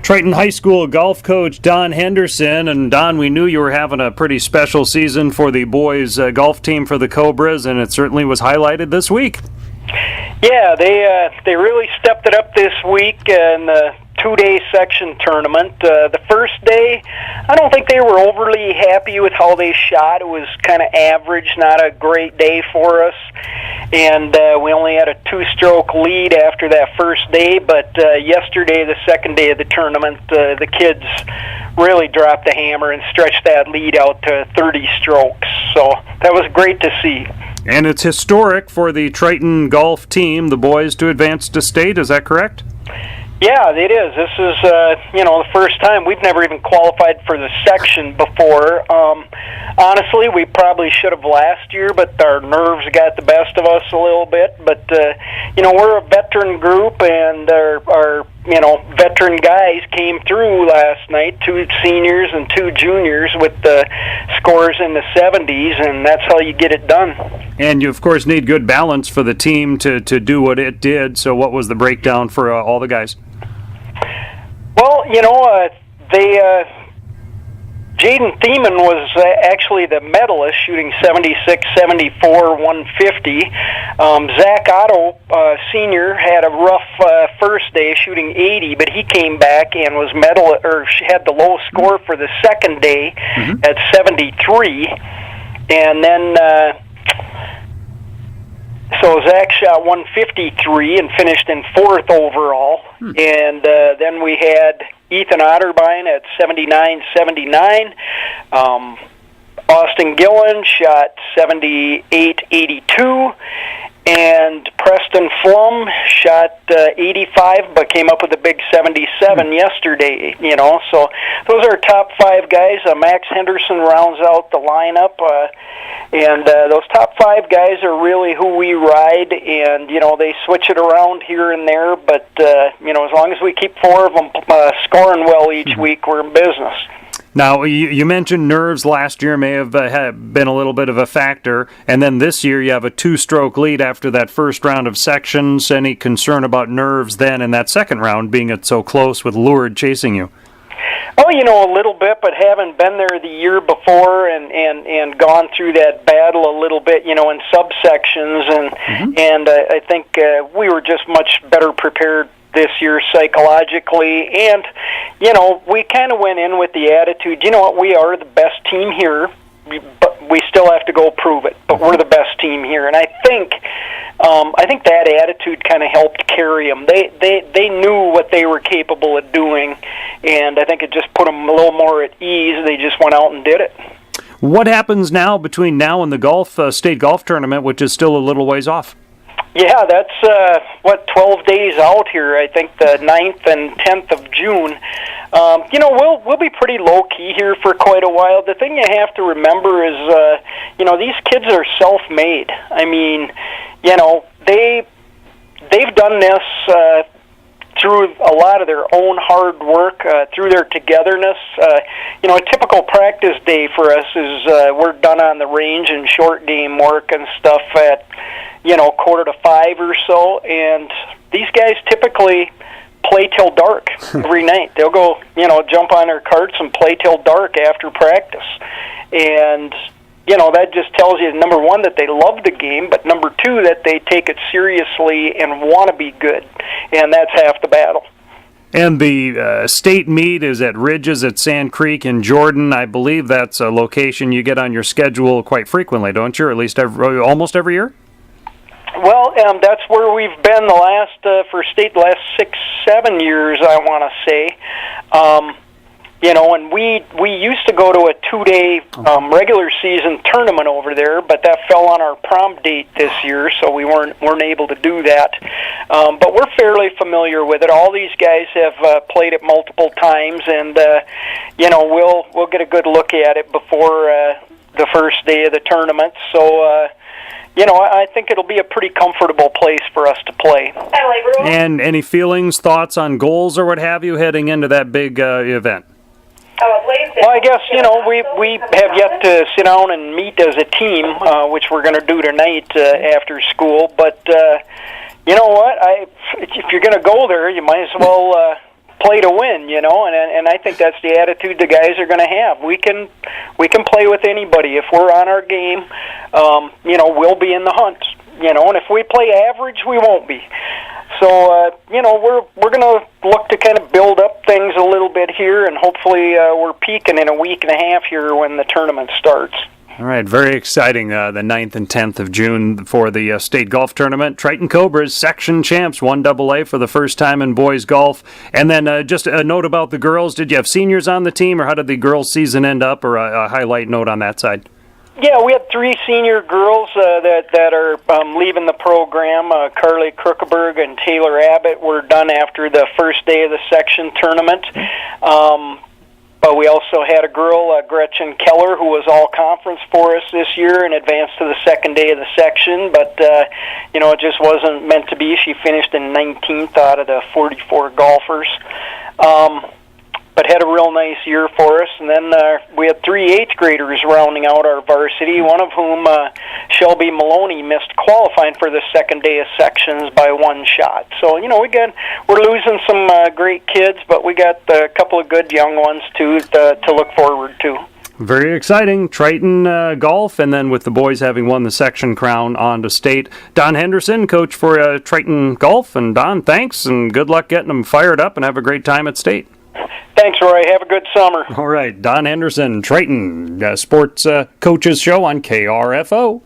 Triton High School golf coach Don Henderson. And Don, we knew you were having a pretty special season for the boys golf team for the Cobras, and it certainly was highlighted this week. Yeah, they really stepped it up this week in the two-day section tournament. The first day, I don't think they were overly happy with how they shot. It was kind of average, not a great day for us. And we only had a two-stroke lead after that first day, but yesterday, the second day of the tournament, the kids really dropped the hammer and stretched that lead out to 30 strokes. So that was great to see. And it's historic for the Triton golf team, the boys, to advance to state. Is that correct? Yeah, it is. This is, the first time. We've never even qualified for the section before. Honestly, we probably should have last year, but our nerves got the best of us a little bit. But, we're a veteran group, and our veteran guys came through last night, 2 seniors and 2 juniors with the scores in the 70s, and that's how you get it done. And you, of course, need good balance for the team to do what it did. So what was the breakdown for all the guys? Well, Jaden Thiemann was actually the medalist, shooting 76, 74, 150. Zach Otto, senior, had a rough first day, shooting 80, but he came back and was had the low score for the second day at 73. And then so Zach shot 153 and finished in 4th overall. And then we had Ethan Otterbein at 79-79. Austin Gillen shot 78-82. And Preston Flum shot 85, but came up with a big 77 yesterday, So those are our top 5 guys. Max Henderson rounds out the lineup. And those top 5 guys are really who we ride, and, they switch it around here and there. But, as long as we keep 4 of them scoring well each week, we're in business. Now, you mentioned nerves last year may have been a little bit of a factor, and then this year you have a 2-stroke lead after that first round of sections. Any concern about nerves then in that second round, being it so close with Lourdes chasing you? Oh, a little bit, but having been there the year before and gone through that battle a little bit, in subsections, and I think we were just much better prepared this year psychologically, and we kind of went in with the attitude, we are the best team here, but we still have to go prove it, but we're the best team here. And I think that attitude kind of helped carry them. They knew what they were capable of doing, and I think it just put them a little more at ease. They just went out and did it. What happens now between now and the state golf tournament, which is still a little ways off? Yeah, that's 12 days out here. I think the 9th and 10th of June. We'll be pretty low key here for quite a while. The thing you have to remember is, these kids are self-made. I mean, they've done this through a lot of their own hard work, through their togetherness. A typical practice day for us is we're done on the range and short game work and stuff at 4:45 or so, and these guys typically play till dark every night. They'll go, jump on their carts and play till dark after practice. And, that just tells you, number one, that they love the game, but number 2, that they take it seriously and want to be good. And that's half the battle. And the state meet is at Ridges at Sand Creek in Jordan. I believe that's a location you get on your schedule quite frequently, don't you? Or at least almost every year? Well, that's where we've been for state the last 6-7 years, I want to say. And we used to go to a 2-day regular season tournament over there, but that fell on our prom date this year, so we weren't able to do that. But we're fairly familiar with it. All these guys have played it multiple times, and we'll get a good look at it before the first day of the tournament. So. I think it'll be a pretty comfortable place for us to play. And any feelings, thoughts on goals or what have you heading into that big event? Well, I guess, we have yet to sit down and meet as a team, which we're going to do tonight after school. But, you know what? If you're going to go there, you might as well play to win, and I think that's the attitude the guys are going to have. We can play with anybody if we're on our game. We'll be in the hunt. And if we play average, we won't be. So, we're going to look to kind of build up things a little bit here, and hopefully we're peaking in a week and a half here when the tournament starts. All right, very exciting, the 9th and 10th of June for the state golf tournament. Triton Cobras, section champs, 1AA for the first time in boys golf. And then just a note about the girls. Did you have seniors on the team, or how did the girls' season end up, or a highlight note on that side? Yeah, we had 3 senior girls that are leaving the program. Carly Crookeberg and Taylor Abbott were done after the first day of the section tournament. But we also had a girl, Gretchen Keller, who was all conference for us this year and advanced to the second day of the section. But, it just wasn't meant to be. She finished in 19th out of the 44 golfers. But had a real nice year for us. And then we had 3 8th graders rounding out our varsity, one of whom, Shelby Maloney, missed qualifying for the second day of sections by 1 shot. So, we're losing some great kids, but we got a couple of good young ones, too, to look forward to. Very exciting. Triton golf, and then with the boys having won the section crown on to state. Don Henderson, coach for Triton golf. And Don, thanks, and good luck getting them fired up, and have a great time at state. Thanks, Roy. Have a good summer. All right. Don Henderson, Triton Sports Coaches Show on KRFO.